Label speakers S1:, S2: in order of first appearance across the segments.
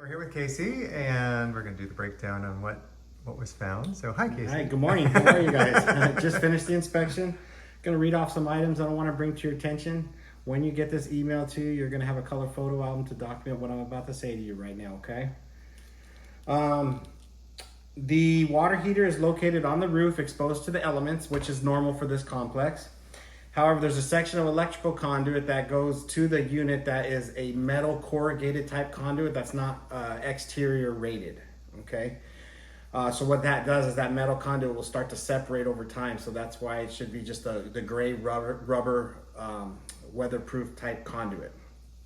S1: We're here with Casey, and we're going to do the breakdown on what was found. So, hi, Casey.
S2: Hi, good morning. How are you guys? Just finished the inspection. Going to read off some items I don't want to bring to your attention. When you get this email to you, you're going to have a color photo album to document what I'm about to say to you right now, okay? The water heater is located on the roof, exposed to the elements, which is normal for this complex. However, there's a section of electrical conduit that goes to the unit that is a metal corrugated type conduit that's not exterior rated, okay? So what that does is that metal conduit will start to separate over time. So that's why it should be just the gray rubber weatherproof type conduit.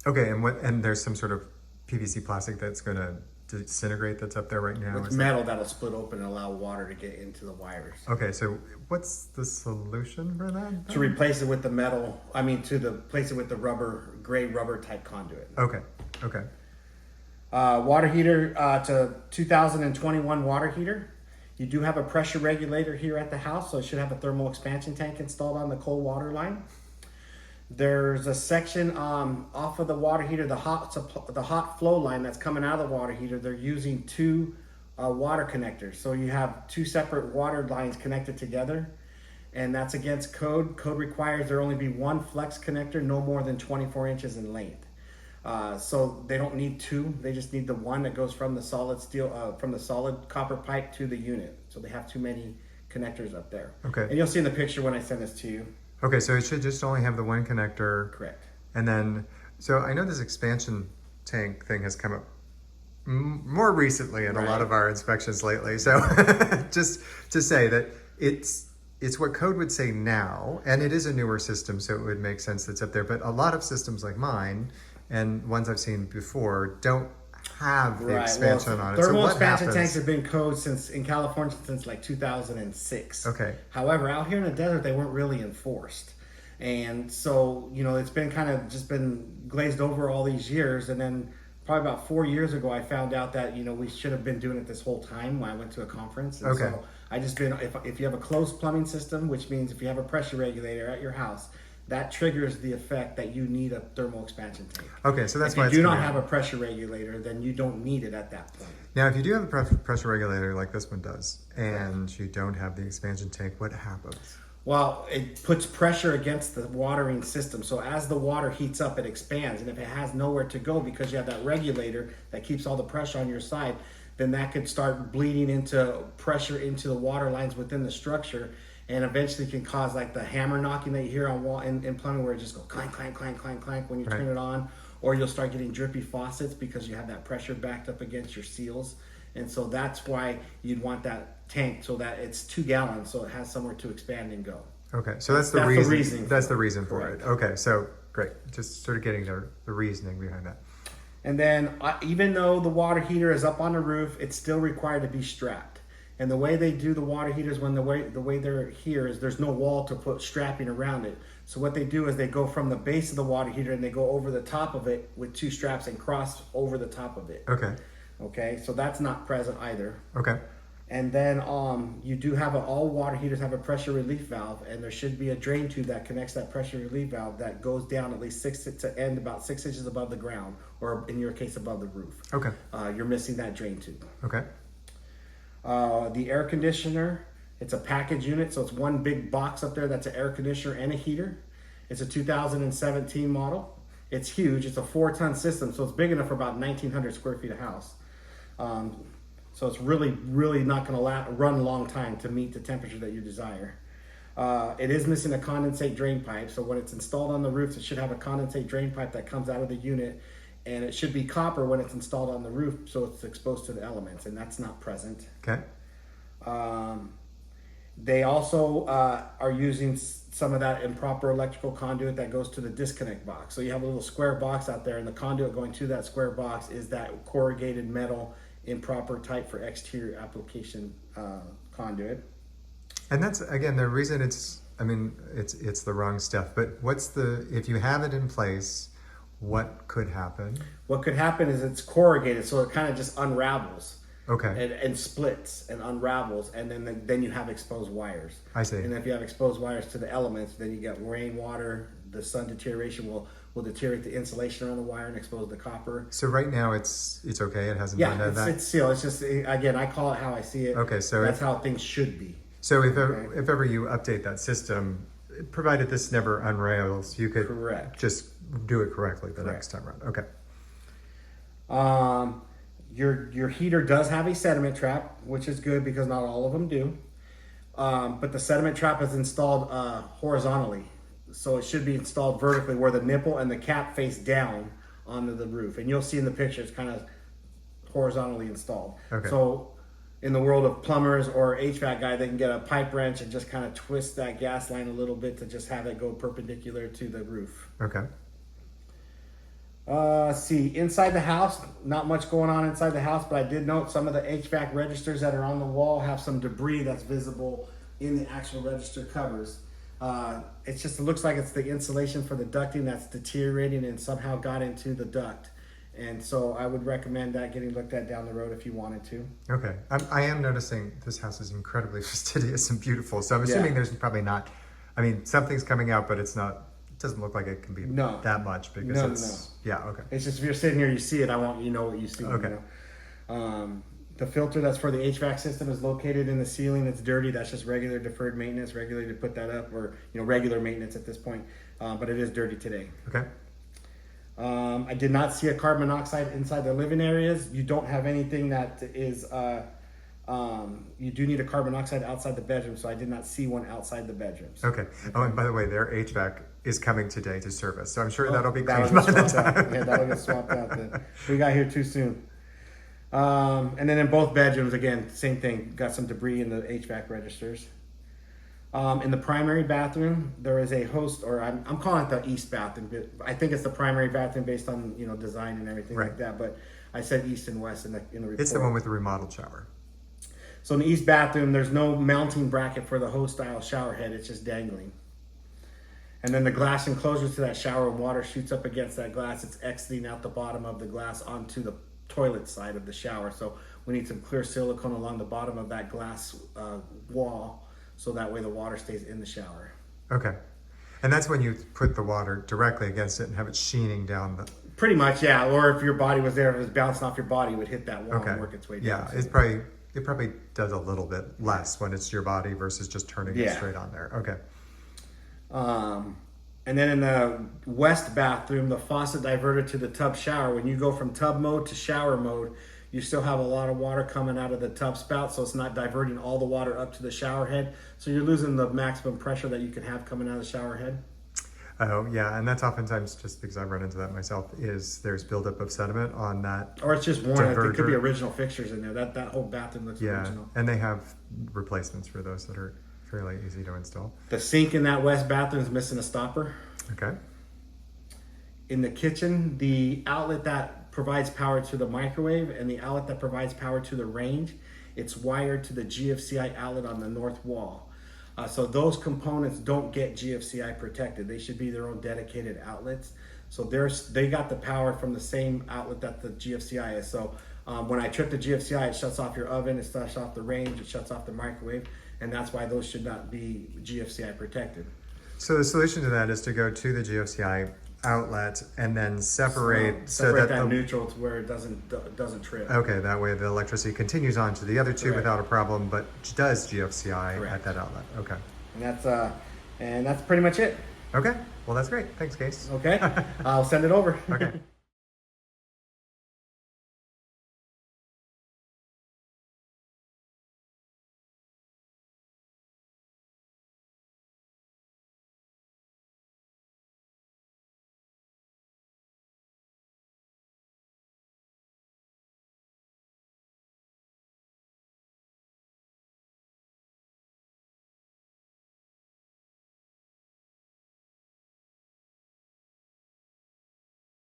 S1: Okay, and there's some sort of PVC plastic that's going to disintegrate that's up there right now?
S2: It's metal that'll split open and allow water to get into the wires.
S1: Okay, so what's the solution for that?
S2: To replace it with the metal, replace it with the gray rubber type conduit.
S1: Okay.
S2: Water heater to 2021 water heater. You do have a pressure regulator here at the house, so it should have a thermal expansion tank installed on the cold water line. There's a section off of the water heater, the hot flow line that's coming out of the water heater. They're using two water connectors. So you have two separate water lines connected together, and that's against code. Code requires there only be one flex connector, no more than 24 inches in length. So they don't need two. They just need the one that goes from the solid steel, from the solid copper pipe to the unit. So they have too many connectors up there.
S1: Okay.
S2: And you'll see in the picture when I send this to you.
S1: Okay, so it should just only have the one connector.
S2: Correct.
S1: And then, so I know this expansion tank thing has come up more recently in a lot of our inspections lately. So just to say that it's what code would say now, and it is a newer system, so it would make sense that's up there. But a lot of systems like mine and ones I've seen before don't have the expansion on it.
S2: Thermal expansion tanks have been code in California since like 2006.
S1: Okay.
S2: However, out here in the desert, they weren't really enforced. And so, it's been kind of just been glazed over all these years. And then probably about 4 years ago, I found out that, we should have been doing it this whole time when I went to a conference. And so I just been, if you have a closed plumbing system, which means if you have a pressure regulator at your house, that triggers the effect that you need a thermal expansion tank.
S1: Okay, so that's
S2: why if you do not have a pressure regulator, then you don't need it at that point.
S1: Now, if you do have a pressure regulator like this one does, and you don't have the expansion tank, what happens?
S2: Well, it puts pressure against the watering system. So as the water heats up, it expands. And if it has nowhere to go because you have that regulator that keeps all the pressure on your side, then that could start bleeding into pressure into the water lines within the structure, and eventually can cause like the hammer knocking that you hear on wall in plumbing, where it just goes clank, clank, clank, clank, clank when you turn it on, or you'll start getting drippy faucets because you have that pressure backed up against your seals. And so that's why you'd want that tank, so that it's 2 gallons, so it has somewhere to expand and go.
S1: Okay, so that's the reason. That's the reason for it. Okay, so great. Just sort of getting the reasoning behind that.
S2: And then even though the water heater is up on the roof, it's still required to be strapped. And the way they do the water heaters, the way they're here, is there's no wall to put strapping around it. So what they do is they go from the base of the water heater and they go over the top of it with 2 straps and cross over the top of it. Okay, so that's not present either.
S1: Okay.
S2: And then you do have all water heaters have a pressure relief valve, and there should be a drain tube that connects that pressure relief valve that goes down at least about 6 inches above the ground, or in your case above the roof.
S1: Okay.
S2: You're missing that drain tube.
S1: Okay.
S2: The air conditioner, it's a package unit, so it's one big box up there that's an air conditioner and a heater. It's a 2017 model. It's huge. It's a 4-ton system, so it's big enough for about 1,900 square feet of house. So it's really, really not going to run a long time to meet the temperature that you desire. It is missing a condensate drain pipe, so when it's installed on the roof, it should have a condensate drain pipe that comes out of the unit, and it should be copper when it's installed on the roof, so it's exposed to the elements, and that's not present.
S1: Okay.
S2: They also are using some of that improper electrical conduit that goes to the disconnect box. So you have a little square box out there, and the conduit going to that square box is that corrugated metal improper type for exterior application conduit. And
S1: that's, again, the reason it's the wrong stuff. But if you have it in place, what could happen?
S2: What could happen is it's corrugated, so it kind of just unravels.
S1: Okay.
S2: And splits and unravels, and then you have exposed wires.
S1: I see.
S2: And if you have exposed wires to the elements, then you get rainwater. The sun deterioration will deteriorate the insulation around the wire and expose the copper.
S1: So right now it's okay. It hasn't done
S2: Yeah,
S1: that.
S2: it's sealed. It's just, again, I call it how I see it.
S1: Okay, so
S2: that's how things should be.
S1: So if ever you update that system, provided this never unrails, you could
S2: Correct.
S1: just do it correctly the next time around. Okay.
S2: Your heater does have a sediment trap, which is good because not all of them do. But the sediment trap is installed horizontally. So it should be installed vertically where the nipple and the cap face down onto the roof. And you'll see in the picture, it's kind of horizontally installed.
S1: Okay.
S2: So in the world of plumbers or HVAC guy, they can get a pipe wrench and just kind of twist that gas line a little bit to just have it go perpendicular to the roof.
S1: Okay.
S2: See, inside the house, not much going on inside the house, but I did note some of the HVAC registers that are on the wall have some debris that's visible in the actual register covers. It looks like it's the insulation for the ducting that's deteriorating and somehow got into the duct. And so I would recommend that getting looked at down the road if you wanted to.
S1: Okay. I am noticing this house is incredibly fastidious and beautiful. So I'm assuming there's probably not, I mean, something's coming out, but it doesn't look like it can be that much because yeah, okay.
S2: It's just if you're sitting here, you see it, I want you to know what you see.
S1: Okay.
S2: You know? The filter that's for the HVAC system is located in the ceiling. It's dirty. That's just regular deferred maintenance, regularly to put that up, or regular maintenance at this point. But it is dirty today.
S1: Okay.
S2: I did not see a carbon monoxide inside the living areas. You don't have anything that is. You do need a carbon monoxide outside the bedroom, so I did not see one outside the bedrooms.
S1: Okay. Oh, and by the way, their HVAC is coming today to service, so I'm sure that'll be
S2: That'll
S1: cleaned
S2: get
S1: by the
S2: swapped out.
S1: time.
S2: Yeah, that'll get swapped out then. We got here too soon. And then in both bedrooms, again, same thing. Got some debris in the HVAC registers. In the primary bathroom, there is a host, or I'm calling it the east bathroom. But I think it's the primary bathroom based on design and everything like that. But I said east and west in the report.
S1: It's the one with the remodeled shower.
S2: So in the east bathroom, there's no mounting bracket for the hose style shower head. It's just dangling. And then the glass enclosure to that shower, water shoots up against that glass. It's exiting out the bottom of the glass onto the toilet side of the shower. So we need some clear silicone along the bottom of that glass wall, so that way the water stays in the shower.
S1: Okay. And that's when you put the water directly against it and have it sheening down the...
S2: Pretty much, yeah. Or if your body was there, if it was bouncing off your body, it would hit that wall and work its way down.
S1: Yeah, it probably does a little bit less when it's your body versus just turning it straight on there. Okay.
S2: And then in the west bathroom, the faucet diverted to the tub shower. When you go from tub mode to shower mode, you still have a lot of water coming out of the tub spout, so it's not diverting all the water up to the shower head. So you're losing the maximum pressure that you can have coming out of the shower head.
S1: Oh, yeah, and that's oftentimes just because I've run into that myself, there's buildup of sediment on that.
S2: Or it's just worn.
S1: Diverter.
S2: It could be original fixtures in there. That whole bathroom looks original.
S1: And they have replacements for those that are fairly easy to install.
S2: The sink in that west bathroom is missing a stopper.
S1: Okay.
S2: In the kitchen, the outlet that provides power to the microwave and the outlet that provides power to the range, it's wired to the GFCI outlet on the north wall. So those components don't get GFCI protected. They should be their own dedicated outlets. So they got the power from the same outlet that the GFCI is. So when I trip the GFCI, it shuts off your oven, it shuts off the range, it shuts off the microwave, and that's why those should not be GFCI protected.
S1: So the solution to that is to go to the GFCI outlet and then separate
S2: that
S1: the
S2: neutral to where it doesn't trip.
S1: Okay, that way the electricity continues on to the other two without a problem, but does GFCI at that outlet. Okay.
S2: And that's pretty much it.
S1: Okay. Well, that's great. Thanks, Case.
S2: Okay. I'll send it over.
S1: Okay.